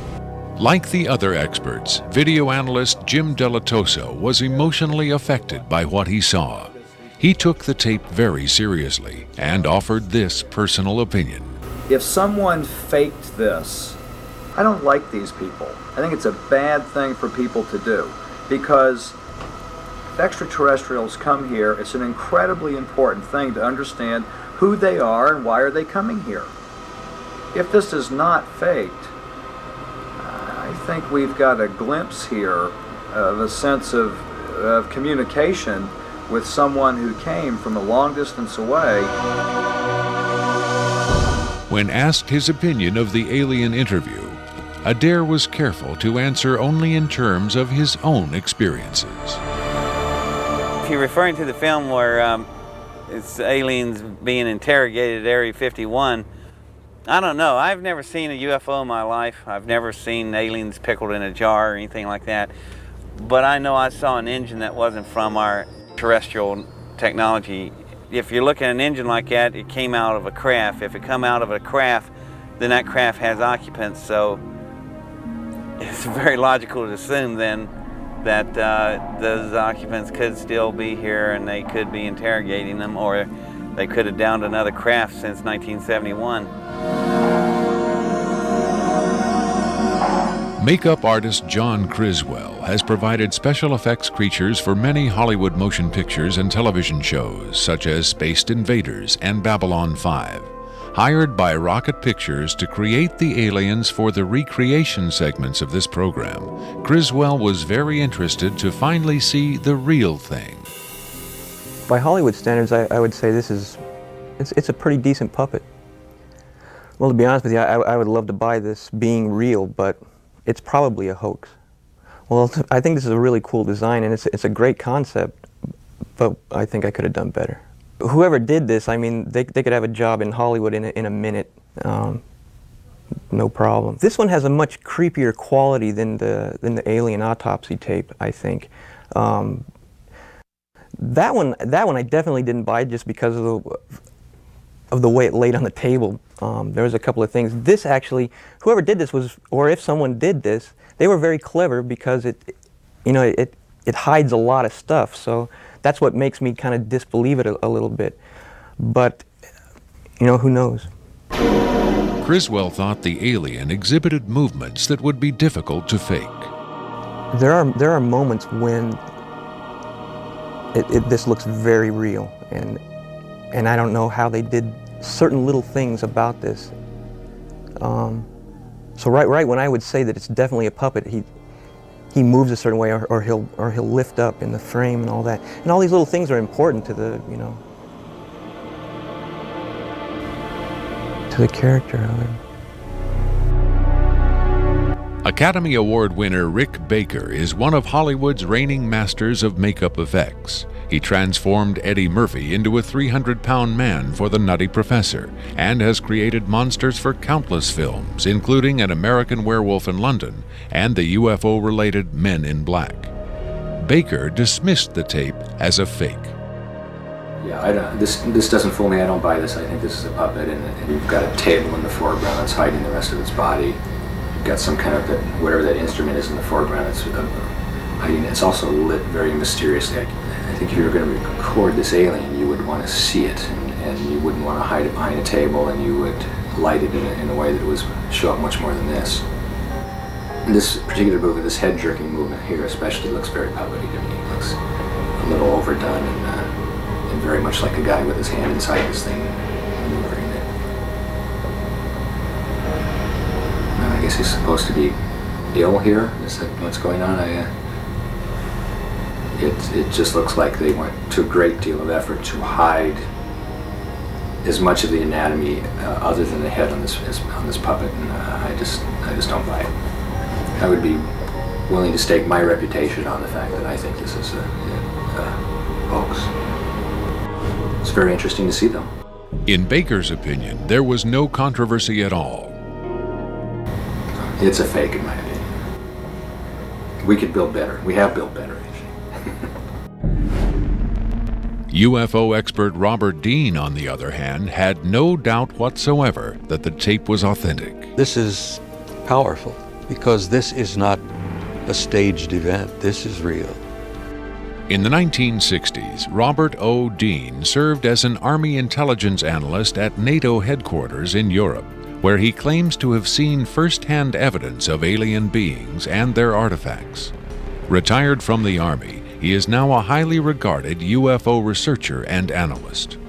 Like the other experts, video analyst Jim Della Toso was emotionally affected by what he saw. He took the tape very seriously and offered this personal opinion. If someone faked this, I don't like these people. I think it's a bad thing for people to do, because if extraterrestrials come here, it's an incredibly important thing to understand who they are and why are they coming here. If this is not faked, I think we've got a glimpse here of a sense of communication with someone who came from a long distance away. When asked his opinion of the alien interview, Adair was careful to answer only in terms of his own experiences. If you're referring to the film where it's aliens being interrogated at Area 51, I don't know. I've never seen a UFO in my life. I've never seen aliens pickled in a jar or anything like that. But I know I saw an engine that wasn't from our terrestrial technology. If you look at an engine like that, it came out of a craft. If it come out of a craft, then that craft has occupants. So it's very logical to assume then that those occupants could still be here and they could be interrogating them, or they could have downed another craft since 1971. Makeup artist John Criswell has provided special effects creatures for many Hollywood motion pictures and television shows, such as Spaced Invaders and Babylon 5. Hired by Rocket Pictures to create the aliens for the recreation segments of this program, Criswell was very interested to finally see the real thing. By Hollywood standards, I would say it's a pretty decent puppet. Well, to be honest with you, I would love to buy this being real, but it's probably a hoax. Well, I think this is a really cool design, and it's a great concept, but I think I could have done better. Whoever did this, I mean, they could have a job in Hollywood in a minute, no problem. This one has a much creepier quality than the alien autopsy tape, I think. That one I definitely didn't buy just because of the way it laid on the table. There was a couple of things. This actually, whoever did this was, or if someone did this, they were very clever because it it hides a lot of stuff. So that's what makes me kind of disbelieve it a little bit. But, you know, who knows? Criswell thought the alien exhibited movements that would be difficult to fake. There are moments when this looks very real, and I don't know how they did certain little things about this. So right when I would say that it's definitely a puppet, he moves a certain way, or he'll lift up in the frame and all that, and all these little things are important to the to the character of him. Academy Award winner Rick Baker is one of Hollywood's reigning masters of makeup effects. He transformed Eddie Murphy into a 300-pound man for The Nutty Professor and has created monsters for countless films, including An American Werewolf in London and the UFO-related Men in Black. Baker dismissed the tape as a fake. Yeah, this doesn't fool me. I don't buy this. I think this is a puppet, and you've got a table in the foreground that's hiding the rest of its body. You've got some kind of, whatever that instrument is in the foreground, it's hiding. It's also lit very mysteriously. I think if you were going to record this alien, you would want to see it, and you wouldn't want to hide it behind a table, and you would light it in a way that would show up much more than this. And this particular movement, this head-jerking movement here especially, looks very puppety to me. It looks a little overdone and very much like a guy with his hand inside this thing maneuvering it. I guess he's supposed to be ill here. Is that what's going on? It just looks like they went to a great deal of effort to hide as much of the anatomy other than the head on this puppet, and I just don't buy it. I would be willing to stake my reputation on the fact that I think this is a hoax. It's very interesting to see, though. In Baker's opinion, there was no controversy at all. It's a fake, in my opinion. We could build better. We have built better, actually. UFO expert Robert Dean, on the other hand, had no doubt whatsoever that the tape was authentic. This is powerful because this is not a staged event. This is real. In the 1960s, Robert O. Dean served as an Army intelligence analyst at NATO headquarters in Europe, where he claims to have seen first-hand evidence of alien beings and their artifacts. Retired from the Army, he is now a highly regarded UFO researcher and analyst.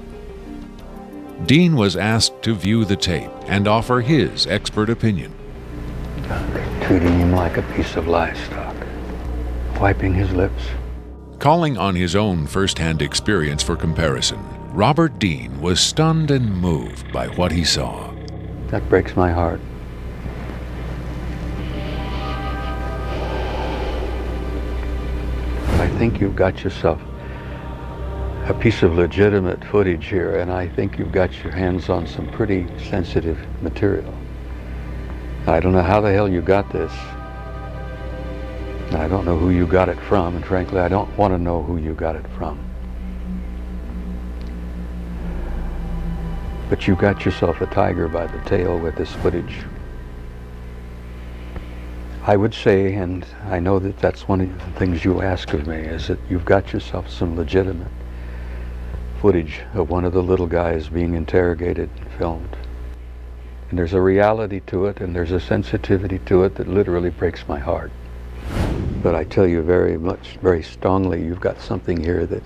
Dean was asked to view the tape and offer his expert opinion. They're treating him like a piece of livestock, wiping his lips. Calling on his own first-hand experience for comparison, Robert Dean was stunned and moved by what he saw. That breaks my heart. I think you've got yourself a piece of legitimate footage here, and I think you've got your hands on some pretty sensitive material. I don't know how the hell you got this. I don't know who you got it from, and frankly, I don't want to know who you got it from. But you got yourself a tiger by the tail with this footage. I would say, and I know that that's one of the things you ask of me, is that you've got yourself some legitimate footage of one of the little guys being interrogated and filmed. And there's a reality to it, and there's a sensitivity to it that literally breaks my heart. But I tell you very strongly, you've got something here that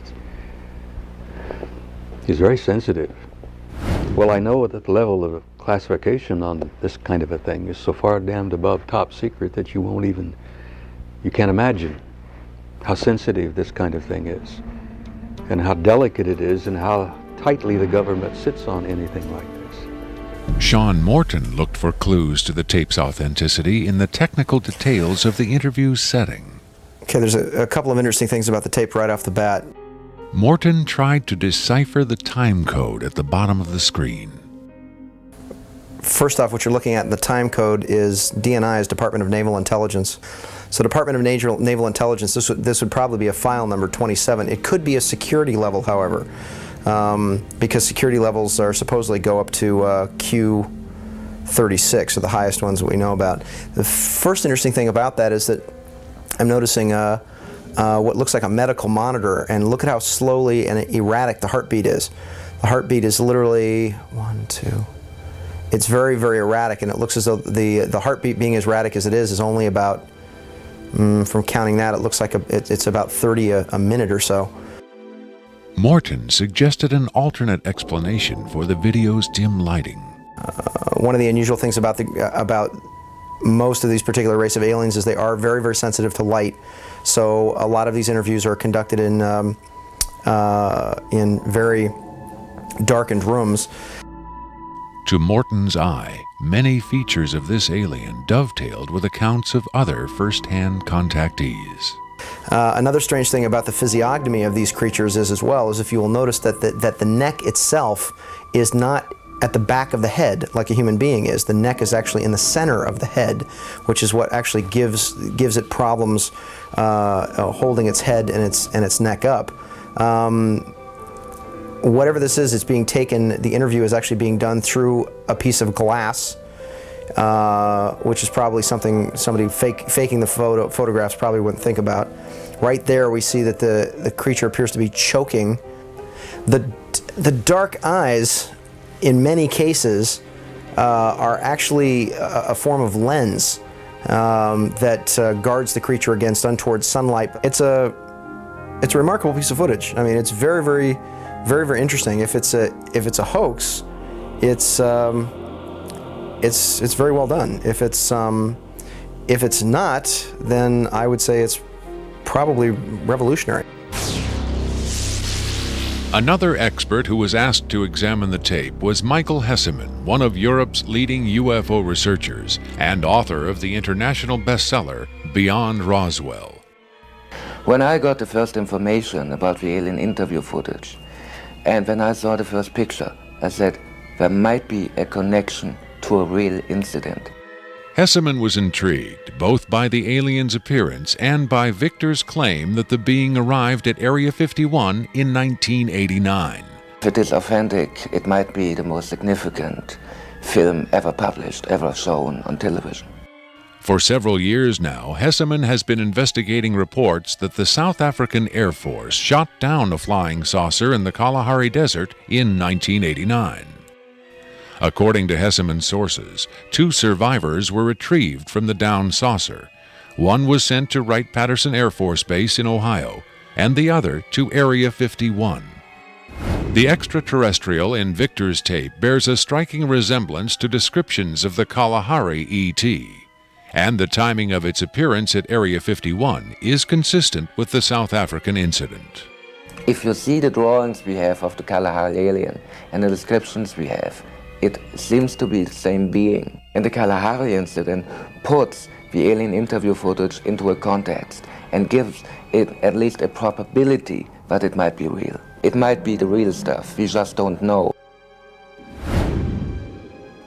is very sensitive. Well, I know that the level of classification on this kind of a thing is so far damned above top secret that you can't imagine how sensitive this kind of thing is, and how delicate it is, and how tightly the government sits on anything like this. Sean Morton looked for clues to the tape's authenticity in the technical details of the interview's setting. Okay, there's a couple of interesting things about the tape right off the bat. Morton tried to decipher the time code at the bottom of the screen. First off, what you're looking at in the time code is DNI's Department of Naval Intelligence. So Department of Naval Intelligence, this would probably be a file number 27. It could be a security level, however, because security levels are supposedly go up to Q36, or the highest ones that we know about. The first interesting thing about that is that I'm noticing what looks like a medical monitor, and look at how slowly and erratic the heartbeat is. The heartbeat is literally 1, 2. It's very, very erratic, and it looks as though the heartbeat being as erratic as it is only about, from counting that, it looks like it's about 30 a minute or so. Morton suggested an alternate explanation for the video's dim lighting. One of the unusual things about most of these particular race of aliens is they are very, very sensitive to light. So a lot of these interviews are conducted in very darkened rooms. To Morton's eye, many features of this alien dovetailed with accounts of other first-hand contactees. Another strange thing about the physiognomy of these creatures is, as well, is if you will notice that the neck itself is not at the back of the head like a human being is. The neck is actually in the center of the head, which is what actually gives it problems holding its head and its neck up. Whatever this is, it's being taken, the interview is actually being done through a piece of glass, which is probably something somebody faking the photographs probably wouldn't think about. Right there we see that the creature appears to be choking. The dark eyes, in many cases, are actually a form of lens that guards the creature against untoward sunlight. It's a remarkable piece of footage. I mean, it's very, very, very, very interesting. If it's a hoax, it's very well done. If it's not, then I would say it's probably revolutionary. Another expert who was asked to examine the tape was Michael Hesseman, one of Europe's leading UFO researchers and author of the international bestseller Beyond Roswell. When I got the first information about the alien interview footage, and when I saw the first picture, I said there might be a connection to a real incident. Hesseman was intrigued both by the alien's appearance and by Victor's claim that the being arrived at Area 51 in 1989. If it is authentic, it might be the most significant film ever published, ever shown on television. For several years now, Hesseman has been investigating reports that the South African Air Force shot down a flying saucer in the Kalahari Desert in 1989. According to Hesseman's sources, 2 survivors were retrieved from the downed saucer. One was sent to Wright-Patterson Air Force Base in Ohio, and the other to Area 51. The extraterrestrial in Victor's tape bears a striking resemblance to descriptions of the Kalahari ET, and the timing of its appearance at Area 51 is consistent with the South African incident. If you see the drawings we have of the Kalahari alien and the descriptions we have, it seems to be the same being. And the Kalahari incident puts the alien interview footage into a context and gives it at least a probability that it might be real. It might be the real stuff, we just don't know.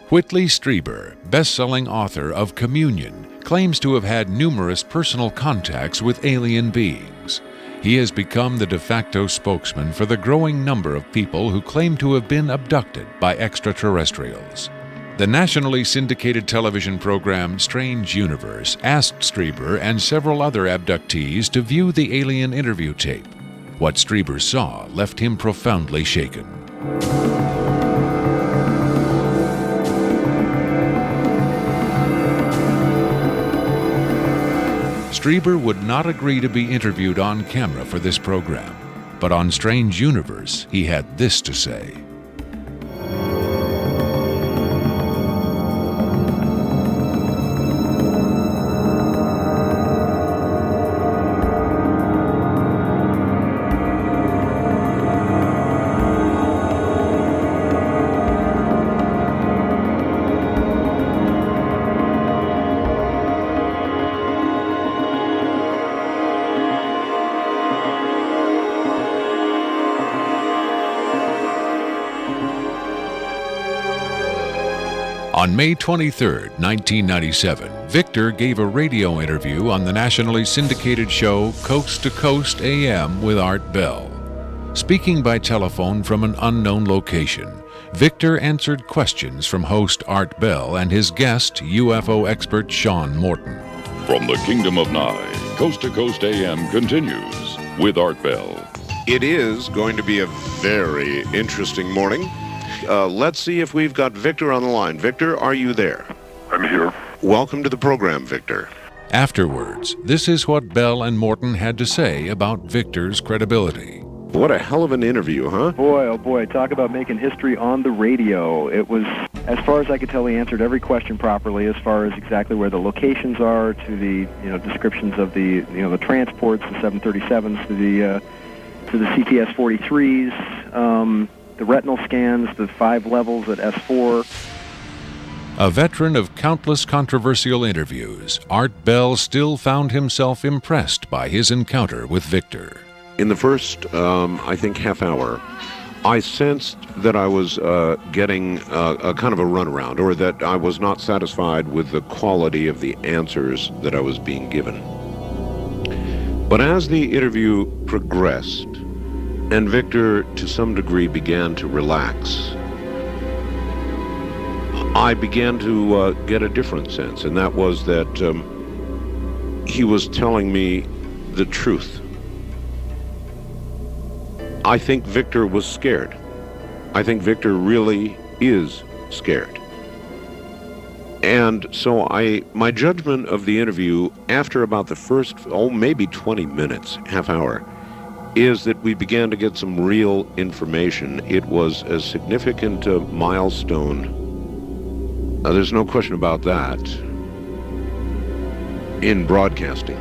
Whitley Strieber, best-selling author of Communion, claims to have had numerous personal contacts with alien beings. He has become the de facto spokesman for the growing number of people who claim to have been abducted by extraterrestrials. The nationally syndicated television program Strange Universe asked Strieber and several other abductees to view the alien interview tape. What Strieber saw left him profoundly shaken. Strieber would not agree to be interviewed on camera for this program, but on Strange Universe, he had this to say. On May 23, 1997, Victor gave a radio interview on the nationally syndicated show Coast to Coast AM with Art Bell. Speaking by telephone from an unknown location, Victor answered questions from host Art Bell and his guest, UFO expert Sean Morton. From the Kingdom of Nye, Coast to Coast AM continues with Art Bell. It is going to be a very interesting morning. Let's see if we've got Victor on the line. Victor, are you there? I'm here. Welcome to the program, Victor. Afterwards, this is what Bell and Morton had to say about Victor's credibility. What a hell of an interview, huh? Boy, oh boy, talk about making history on the radio. It was, as far as I could tell, he answered every question properly as far as exactly where the locations are, to the descriptions of the the transports, the 737s, to the CTS-43s, the retinal scans, the 5 levels at S4. A veteran of countless controversial interviews, Art Bell still found himself impressed by his encounter with Victor. In the first, I think, half hour, I sensed that I was getting a kind of a runaround, or that I was not satisfied with the quality of the answers that I was being given. But as the interview progressed, and Victor, to some degree, began to relax, I began to get a different sense, and that was that he was telling me the truth. I think Victor was scared. I think Victor really is scared. And so my judgment of the interview after about the first, maybe 20 minutes, half hour, is that we began to get some real information. It was a significant milestone. There's no question about that in broadcasting.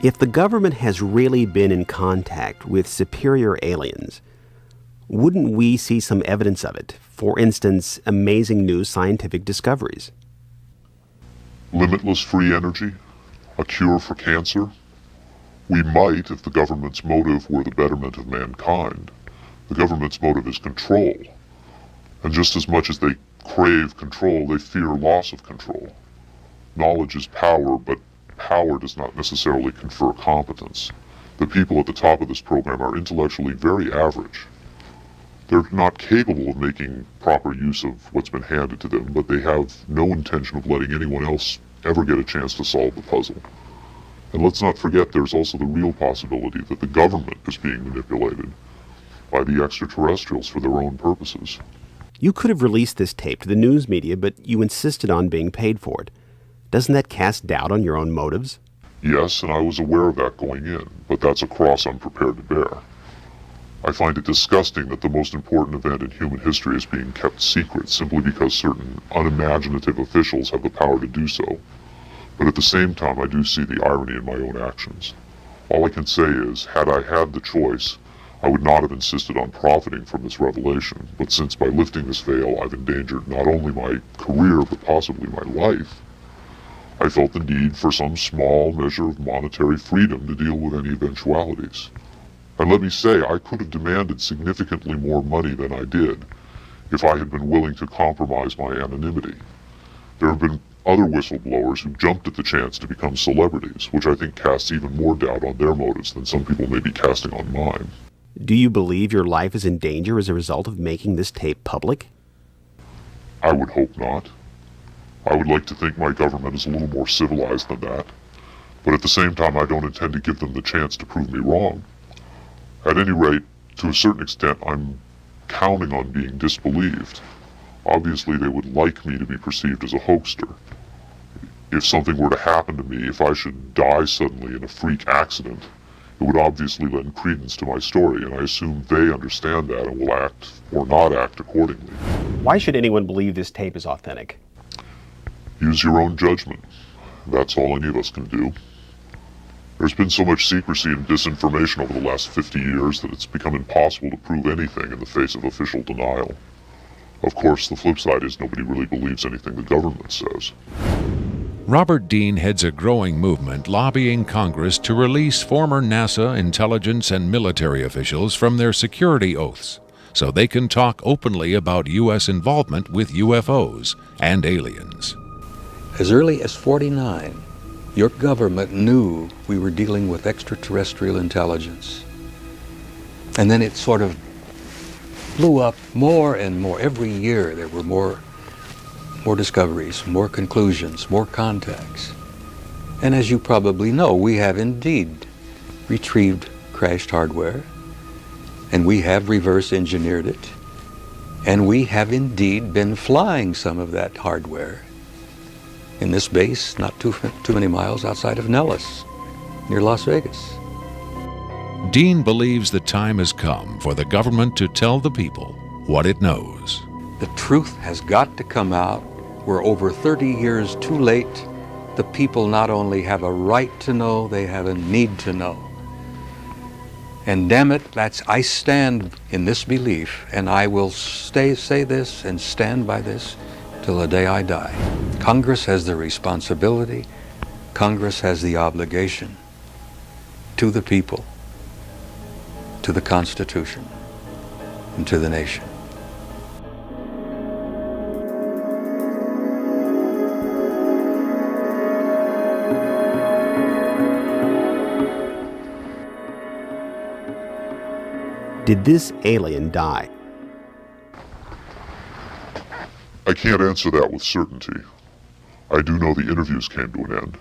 If the government has really been in contact with superior aliens, wouldn't we see some evidence of it? For instance, amazing new scientific discoveries. Limitless free energy? A cure for cancer? We might, if the government's motive were the betterment of mankind. The government's motive is control. And just as much as they crave control, they fear loss of control. Knowledge is power, but power does not necessarily confer competence. The people at the top of this program are intellectually very average. They're not capable of making proper use of what's been handed to them, but they have no intention of letting anyone else ever get a chance to solve the puzzle. And let's not forget there's also the real possibility that the government is being manipulated by the extraterrestrials for their own purposes. You could have released this tape to the news media, but you insisted on being paid for it. Doesn't that cast doubt on your own motives? Yes, and I was aware of that going in, but that's a cross I'm prepared to bear. I find it disgusting that the most important event in human history is being kept secret simply because certain unimaginative officials have the power to do so. But at the same time, I do see the irony in my own actions. All I can say is, had I had the choice, I would not have insisted on profiting from this revelation, but since by lifting this veil I've endangered not only my career but possibly my life, I felt the need for some small measure of monetary freedom to deal with any eventualities. And let me say, I could have demanded significantly more money than I did if I had been willing to compromise my anonymity. There have been other whistleblowers who jumped at the chance to become celebrities, which I think casts even more doubt on their motives than some people may be casting on mine. Do you believe your life is in danger as a result of making this tape public? I would hope not. I would like to think my government is a little more civilized than that, but at the same time I don't intend to give them the chance to prove me wrong. At any rate, to a certain extent, I'm counting on being disbelieved. Obviously, they would like me to be perceived as a hoaxer. If something were to happen to me, if I should die suddenly in a freak accident, it would obviously lend credence to my story, and I assume they understand that and will act or not act accordingly. Why should anyone believe this tape is authentic? Use your own judgment. That's all any of us can do. There's been so much secrecy and disinformation over the last 50 years that it's become impossible to prove anything in the face of official denial. Of course, the flip side is nobody really believes anything the government says. Robert Dean heads a growing movement lobbying Congress to release former NASA intelligence and military officials from their security oaths so they can talk openly about U.S. involvement with UFOs and aliens. As early as '49, your government knew we were dealing with extraterrestrial intelligence. And then it sort of blew up more and more. Every year there were more discoveries, more conclusions, more contacts. And as you probably know, we have indeed retrieved crashed hardware, and we have reverse engineered it, and we have indeed been flying some of that hardware in this base not too many miles outside of Nellis, near Las Vegas. Dean believes the time has come for the government to tell the people what it knows. The truth has got to come out. We're over 30 years too late. The people not only have a right to know, they have a need to know. And damn it, I stand in this belief, and I will say this and stand by this till the day I die. Congress has the responsibility, Congress has the obligation to the people, to the Constitution, and to the nation. Did this alien die? I can't answer that with certainty. I do know the interviews came to an end.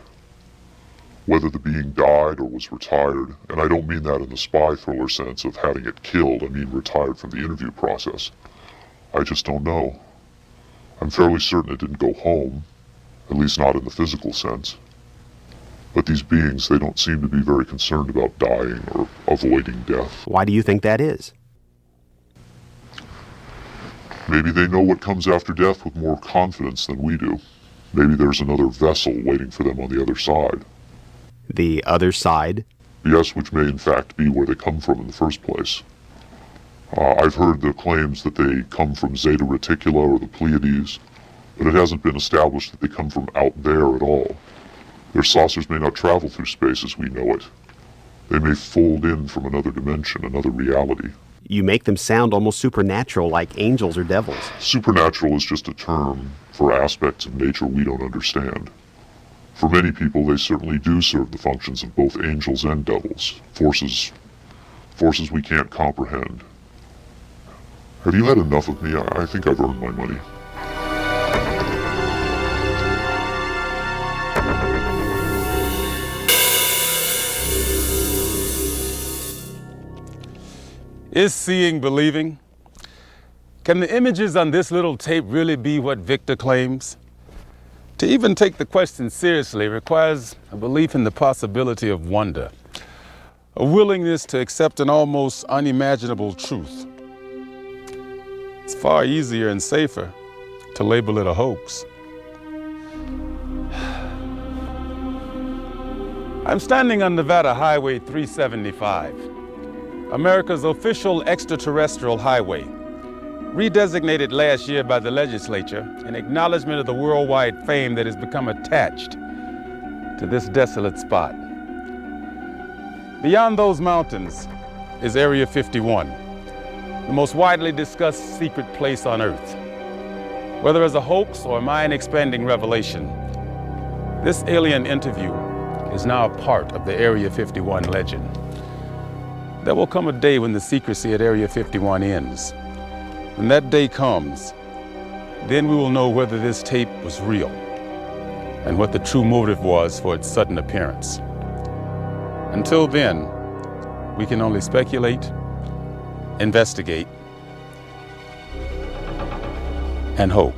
Whether the being died or was retired, and I don't mean that in the spy thriller sense of having it killed, I mean retired from the interview process. I just don't know. I'm fairly certain it didn't go home, at least not in the physical sense. But these beings, they don't seem to be very concerned about dying or avoiding death. Why do you think that is? Maybe they know what comes after death with more confidence than we do. Maybe there's another vessel waiting for them on the other side. The other side? Yes, which may in fact be where they come from in the first place. I've heard the claims that they come from Zeta Reticula or the Pleiades, but it hasn't been established that they come from out there at all. Their saucers may not travel through space as we know it. They may fold in from another dimension, another reality. You make them sound almost supernatural, like angels or devils. Supernatural is just a term for aspects of nature we don't understand. For many people, they certainly do serve the functions of both angels and devils, forces we can't comprehend. Have you had enough of me? I think I've earned my money. Is seeing believing? Can the images on this little tape really be what Victor claims? To even take the question seriously requires a belief in the possibility of wonder, a willingness to accept an almost unimaginable truth. It's far easier and safer to label it a hoax. I'm standing on Nevada Highway 375. America's official extraterrestrial highway, redesignated last year by the legislature in acknowledgement of the worldwide fame that has become attached to this desolate spot. Beyond those mountains is Area 51, the most widely discussed secret place on Earth. Whether as a hoax or mind-expanding revelation, this alien interview is now a part of the Area 51 legend. There will come a day when the secrecy at Area 51 ends. When that day comes, then we will know whether this tape was real and what the true motive was for its sudden appearance. Until then, we can only speculate, investigate, and hope.